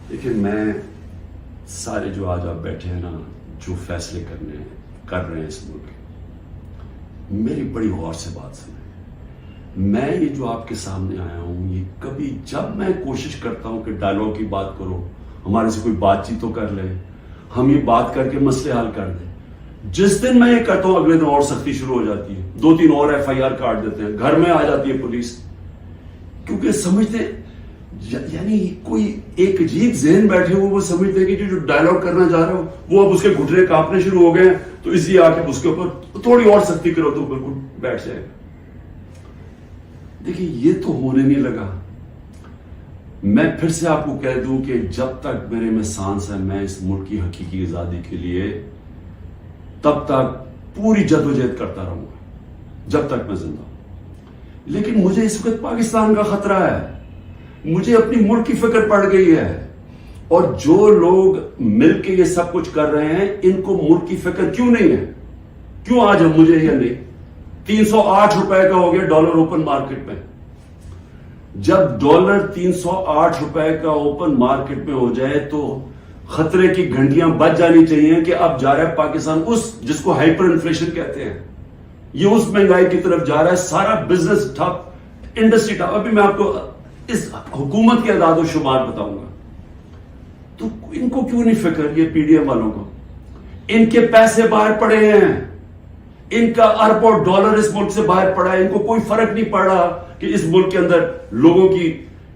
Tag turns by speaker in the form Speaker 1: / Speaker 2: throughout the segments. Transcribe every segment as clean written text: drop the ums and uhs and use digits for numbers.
Speaker 1: دیکھیں میں سارے جو آج آپ بیٹھے ہیں نا جو فیصلے کر رہے ہیں اس ملک کے، میری بڑی غور سے بات سنیں۔ میں یہ جو آپ کے سامنے آیا ہوں، یہ کبھی جب میں کوشش کرتا ہوں کہ ڈائلاگ کی بات کرو، ہمارے سے کوئی بات چیت تو کر لے، ہم یہ بات کر کے مسئلے حل کر دیں، جس دن میں یہ کرتا ہوں اگلے دن اور سختی شروع ہو جاتی ہے، 2-3 اور FIR کاٹ دیتے ہیں، گھر میں آ جاتی ہے پولیس، کیونکہ سمجھتے یعنی کوئی ایک عجیب ذہن بیٹھے ہوئے وہ سمجھتے ہیں کہ جو ڈائلاگ کرنا چاہ رہے ہو وہ اب اس کے گھٹنے کانپنے شروع ہو گئے ہیں، تو اس لیے آ کے اس کے اوپر تھوڑی اور سختی کرو تو بالکل بیٹھ جائے گا۔ دیکھیں یہ تو ہونے نہیں لگا۔ میں پھر سے آپ کو کہہ دوں کہ جب تک میرے میں سانس ہے میں اس ملک کی حقیقی آزادی کے لیے تب تک پوری جدوجہد کرتا رہوں گا جب تک میں زندہ ہوں۔ لیکن مجھے اس وقت پاکستان کا خطرہ ہے، مجھے اپنی ملک کی فکر پڑ گئی ہے، اور جو لوگ مل کے یہ سب کچھ کر رہے ہیں ان کو ملک کی فکر کیوں نہیں ہے؟ کیوں آج ہم مجھے یہ نہیں 308 روپے کا ہو گیا ڈالر اوپن مارکیٹ میں۔ جب ڈالر 308 روپے کا اوپن مارکیٹ میں ہو جائے تو خطرے کی گھنٹیاں بج جانی چاہیے کہ اب جا رہا ہے پاکستان اس جس کو ہائپر انفلیشن کہتے ہیں، یہ اس مہنگائی کی طرف جا رہا ہے، سارا بزنس ٹھپ، انڈسٹری ٹھپ۔ ابھی میں آپ کو اس حکومت کے اعداد و شمار بتاؤں گا، تو ان کو کیوں نہیں فکر؟ یہ PDM والوں کو ان کے پیسے باہر پڑے ہیں، ان کا اربوں ڈالر اس ملک سے باہر پڑا ہے، ان کو کوئی فرق نہیں پڑ رہا کہ اس ملک کے اندر لوگوں کی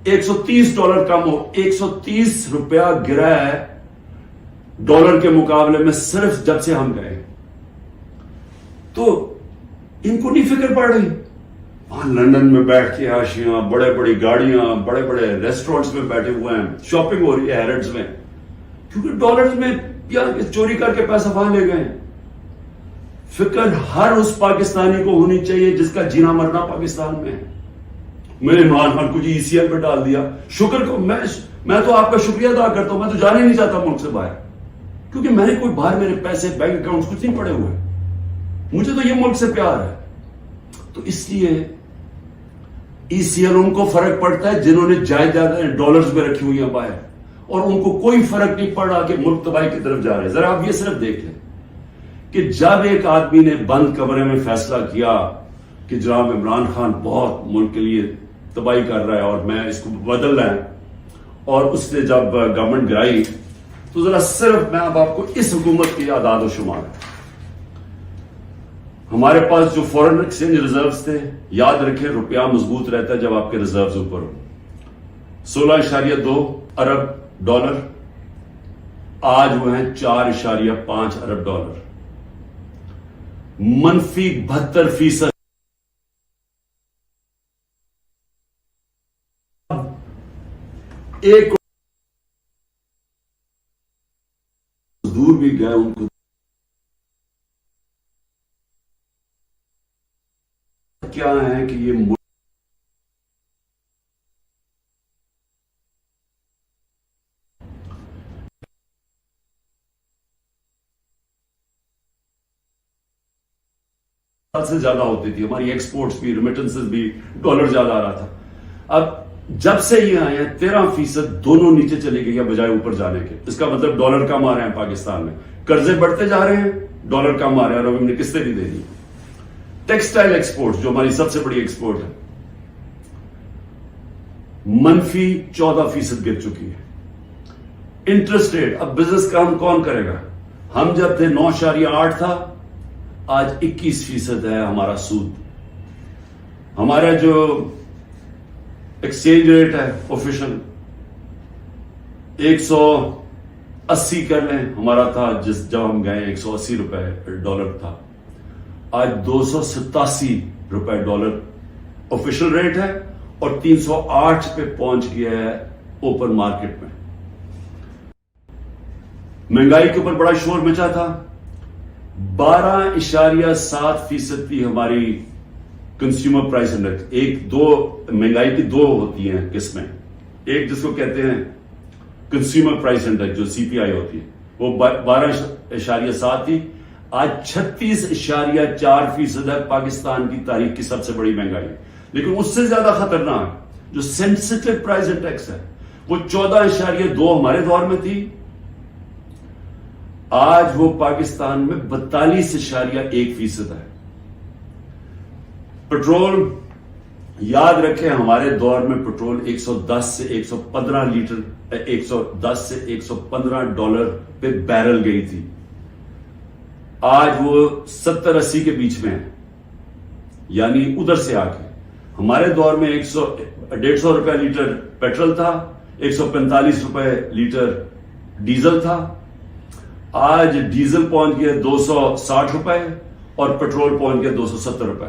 Speaker 1: $130 کم ہو۔ 130 روپیہ گرا ہے ڈالر کے مقابلے میں صرف جب سے ہم گئے، تو ان کو نہیں فکر پڑ رہی۔ وہاں لندن میں بیٹھ کے عاشیاں، بڑے بڑی گاڑیاں، بڑے بڑے ریسٹورنٹس میں بیٹھے ہوئے ہیں، شاپنگ ہو رہی ہے ہیرڈز میں، کیونکہ ڈالرز میں یا چوری کر کے پیسہ وہاں لے گئے۔ فکر ہر اس پاکستانی کو ہونی چاہیے جس کا جینا مرنا پاکستان میں ہے۔ میں نے عمران خان کو جی ECL پہ ڈال دیا، شکر کو میں تو آپ کا شکریہ ادا کرتا ہوں، میں تو جانے نہیں چاہتا ملک سے باہر، کیونکہ میں نے کوئی باہر میرے پیسے بینک اکاؤنٹ کچھ نہیں پڑے ہوئے، مجھے تو یہ ملک سے پیار ہے۔ تو اس لیے ECL ان کو فرق پڑتا ہے جنہوں نے جائیدادیں ڈالرز میں رکھی ہوئی ہیں باہر، اور ان کو کوئی فرق نہیں پڑ رہا کہ ملک تباہی کی طرف جا رہے ہیں۔ ذرا آپ یہ صرف دیکھ لیں کہ جب ایک آدمی نے بند کمرے میں فیصلہ کیا کہ جناب عمران خان بہت ملک کے لیے تباہی کر رہا ہے اور میں اس کو بدلنا ہے، اور اس نے جب گورنمنٹ گرائی، تو ذرا صرف میں اب آپ کو اس حکومت کے اعداد و شمار، ہمارے پاس جو فورن ایکسچینج ریزروز تھے، یاد رکھیں روپیہ مضبوط رہتا ہے جب آپ کے ریزروز اوپر ہو، 16.2 ارب ڈالر، آج وہ ہیں 4.5 ارب ڈالر، منفی 72%۔ ایک مزدور بھی گئے، ان کو کیا ہے کہ یہ سے زیادہ ہوتی تھی، ہماری ایکسپورٹس بھی، ریمیٹنسز بھی، ڈالر زیادہ آ رہا تھا۔ اب جب سے یہ آئے ہیں 13% دونوں نیچے چلے گئی بجائے اوپر جانے کے۔ اس کا مطلب ڈالر کم آ رہے ہیں پاکستان میں، قرضے بڑھتے جا رہے ہیں، ڈالر کم آ رہے ہیں، اور ہم نے قسطیں بھی دے دی۔ ٹیکسٹائل ایکسپورٹ جو ہماری سب سے بڑی ایکسپورٹ ہے، منفی 14% گر چکی ہے۔ انٹرسٹ ریٹ، اب بزنس کام کون کرے گا؟ ہم جب تھے 9.8 تھا، آج 21% ہے ہمارا سود۔ ہمارا جو ایکسچینج ریٹ ہے آفیشل 180 کر لیں، ہمارا تھا جب ہم گئے 180 روپے ڈالر تھا، آج 287 روپے ڈالر آفیشل ریٹ ہے، اور 308 پہ پہنچ گیا ہے اوپن مارکیٹ میں۔ مہنگائی کے اوپر بڑا شور مچا تھا، 12.7% تھی ہماری کنزیومر پرائس انڈیکس۔ مہنگائی کی 2 ہوتی ہیں قسمیں، ایک جس کو کہتے ہیں کنزیومر پرائس انڈیکس جو CPI ہوتی ہے، وہ 12.7 تھی، آج 36.4% ہے، پاکستان کی تاریخ کی سب سے بڑی مہنگائی۔ لیکن اس سے زیادہ خطرناک جو سینسٹیو پرائس انڈیکس ہے، وہ 14.2 ہمارے دور میں تھی، آج وہ پاکستان میں 42.1% ہے۔ پٹرول یاد رکھیں ہمارے دور میں پٹرول 110 سے 115 لیٹر 110 سے 115 ڈالر پہ بیرل گئی تھی، آج وہ 70-80 کے بیچ میں ہے، یعنی ادھر سے آ کے ہمارے دور میں 150 روپے لیٹر پیٹرول تھا، 145 روپے لیٹر ڈیزل تھا، آج ڈیزل پہنچ گیا 260 روپے اور پیٹرول پہنچ گیا 270 روپے۔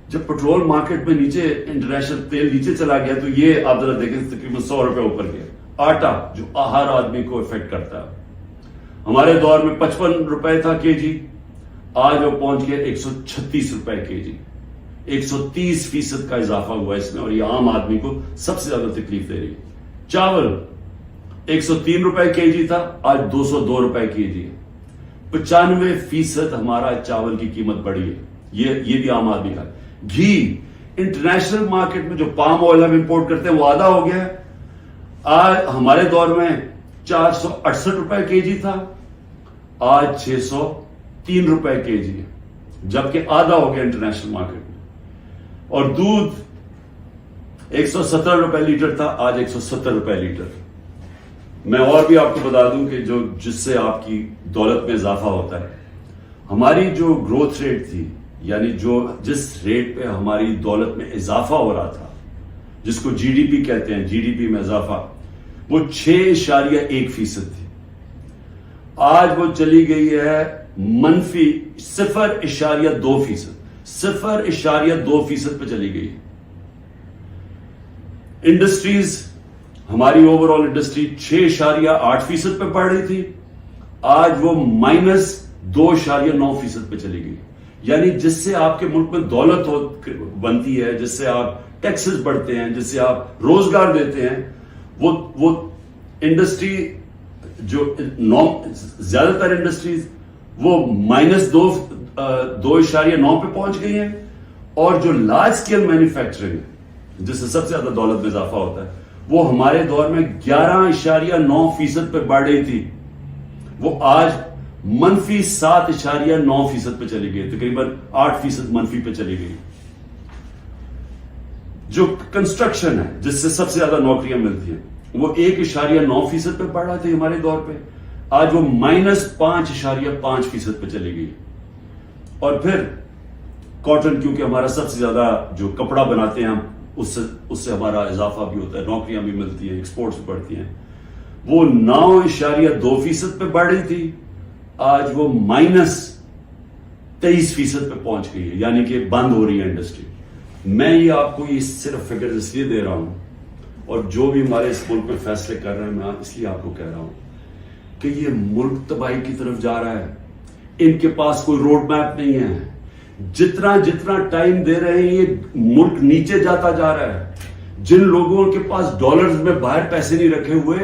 Speaker 1: جب پیٹرول مارکیٹ میں نیچے، انٹرنیشنل تیل نیچے چلا گیا تو یہ آپ ذرا دیکھیں تقریباً 100 روپے اوپر گیا۔ آٹا جو ہر آدمی کو افیکٹ کرتا ہے، ہمارے دور میں 55 روپے تھا کے جی، آج وہ پہنچ گیا 136 روپے کے جی، 130% کا اضافہ ہوا اس میں، اور یہ عام آدمی کو سب سے زیادہ تکلیف دے رہی ہے۔ چاول 103 روپے کے جی تھا، آج 202 روپے کے جی ہے، 95% ہمارا چاول کی قیمت بڑھی ہے، یہ بھی عام آدمی کا۔ گھی انٹرنیشنل مارکیٹ میں جو پام آئل ہم امپورٹ کرتے ہیں وہ آدھا ہو گیا ہے، آج ہمارے دور میں 468 روپے کے جی تھا، آج 603 روپے کے جی ہے، جبکہ آدھا ہو گیا انٹرنیشنل مارکیٹ میں۔ اور دودھ 117 روپے لیٹر تھا، آج 170 روپے لیٹر۔ میں اور بھی آپ کو بتا دوں کہ جس سے آپ کی دولت میں اضافہ ہوتا ہے، ہماری جو گروتھ ریٹ تھی، یعنی جس ریٹ پہ ہماری دولت میں اضافہ ہو رہا تھا، جس کو جی ڈی پی کہتے ہیں، جی ڈی پی میں اضافہ، وہ 6.1% تھی، آج وہ چلی گئی ہے منفی 0.2%، 0.2% پہ چلی گئی ہے۔ انڈسٹریز، ہماری اوور آل انڈسٹری 6.8% پہ بڑھ رہی تھی، آج وہ -2.9% پہ چلی گئی، یعنی جس سے آپ کے ملک میں دولت بنتی ہے، جس سے آپ ٹیکسز بڑھتے ہیں، جس سے آپ روزگار دیتے ہیں، وہ انڈسٹری جو زیادہ تر انڈسٹریز وہ -2.9 پہ پہنچ گئی ہیں، اور جو لارج اسکیل مینوفیکچرنگ ہے جس سے سب سے زیادہ دولت میں اضافہ ہوتا ہے، وہ ہمارے دور میں 11.9% پہ بڑھ رہی تھی، وہ آج -7.9% پہ چلی گئی، تقریباً 8% منفی پہ چلی گئی۔ جو کنسٹرکشن ہے جس سے سب سے زیادہ نوکریاں ملتی ہیں، وہ 1.9% پہ بڑھ رہا تھا ہمارے دور پہ، آج وہ -5.5% پہ چلی گئی۔ اور پھر کاٹن، کیونکہ ہمارا سب سے زیادہ جو کپڑا بناتے ہیں ہم، اس سے ہمارا اضافہ بھی ہوتا ہے، نوکریاں بھی ملتی ہیں، ایکسپورٹس بھی بڑھتی ہیں، وہ 9.2% پہ بڑھ رہی تھی، آج وہ -23% پہ پہنچ گئی ہے، یعنی کہ بند ہو رہی ہے انڈسٹری۔ میں یہ آپ کو یہ صرف فگر اس لیے دے رہا ہوں، اور جو بھی ہمارے اس ملک میں فیصلے کر رہے ہیں، میں اس لیے آپ کو کہہ رہا ہوں کہ یہ ملک تباہی کی طرف جا رہا ہے، ان کے پاس کوئی روڈ میپ نہیں ہے، جتنا ٹائم دے رہے ہیں یہ ملک نیچے جاتا جا رہا ہے۔ جن لوگوں کے پاس ڈالرز میں باہر پیسے نہیں رکھے ہوئے،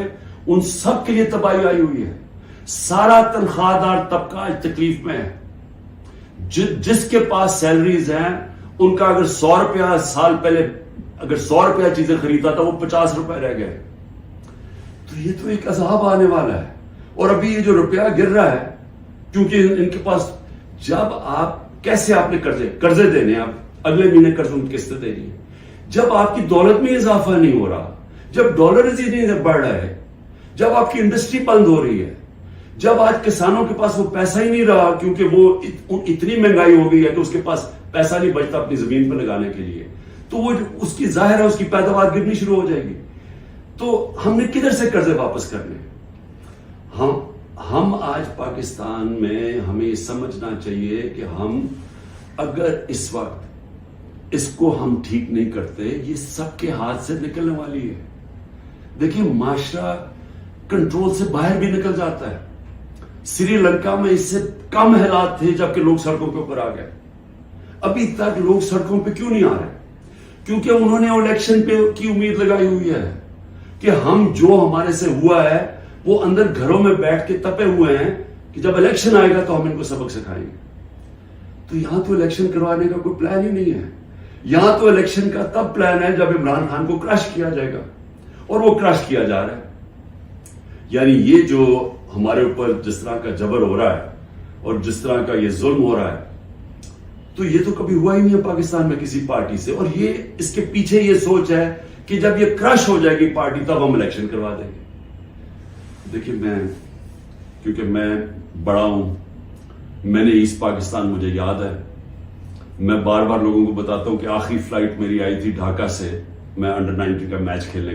Speaker 1: ان سب کے لیے تباہی آئی ہوئی ہے، سارا تنخواہ دار طبقہ آج تکلیف میں ہے۔ جس کے پاس سیلریز ہیں، ان کا اگر 100 روپیہ سال پہلے اگر 100 روپیہ چیزیں خریدتا تھا، وہ 50 روپے رہ گئے، تو یہ تو ایک عذاب آنے والا ہے۔ اور ابھی یہ جو روپیہ گر رہا ہے، کیونکہ ان کے پاس، جب آپ کیسے آپ نے قرضے دینے، آپ اگلے مہینے قرضوں کی قسطیں دینی، جب آپ کی دولت میں اضافہ نہیں ہو رہا، جب ڈالرز ہی نہیں بڑھ رہا ہے، جب آپ کی انڈسٹری بند ہو رہی ہے، جب آج کسانوں کے پاس وہ پیسہ ہی نہیں رہا، کیونکہ وہ اتنی مہنگائی ہو گئی ہے کہ اس کے پاس پیسہ نہیں بچتا اپنی زمین پر لگانے کے لیے، تو وہ اس کی ظاہر ہے اس کی پیداوار گرنی شروع ہو جائے گی۔ تو ہم نے کدھر سے قرضے واپس کرنے؟ ہم آج پاکستان میں ہمیں یہ سمجھنا چاہیے کہ ہم اگر اس وقت اس کو ہم ٹھیک نہیں کرتے، یہ سب کے ہاتھ سے نکلنے والی ہے۔ دیکھیں، معاشرہ کنٹرول سے باہر بھی نکل جاتا ہے۔ سری لنکا میں اس سے کم حالات تھے جبکہ لوگ سڑکوں کے اوپر آ گئے۔ ابھی تک لوگ سڑکوں پہ کیوں نہیں آ رہے؟ کیونکہ انہوں نے الیکشن پہ کی امید لگائی ہوئی ہے کہ ہم جو ہمارے سے ہوا ہے وہ اندر گھروں میں بیٹھ کے تپے ہوئے ہیں کہ جب الیکشن آئے گا تو ہم ان کو سبق سکھائیں گے۔ تو یہاں تو الیکشن کروانے کا کوئی پلان ہی نہیں ہے۔ یہاں تو الیکشن کا تب پلان ہے جب عمران خان کو کرش کیا جائے گا، اور وہ کرش کیا جا رہا ہے. یعنی یہ جو ہمارے اوپر جس طرح کا جبر ہو رہا ہے اور جس طرح کا یہ ظلم ہو رہا ہے, تو یہ تو کبھی ہوا ہی نہیں ہے پاکستان میں کسی پارٹی سے. اور یہ اس کے پیچھے یہ سوچ ہے کہ جب یہ کرش ہو جائے گی پارٹی تب ہم الیکشن کروا دیں گے. دیکھیں, کیونکہ میں بڑا ہوں, میں نے ایسٹ پاکستان مجھے یاد ہے, میں بار بار لوگوں کو بتاتا ہوں کہ آخری فلائٹ میری آئی تھی ڈھاکہ سے, میں انڈر 19 کا میچ کھیلنے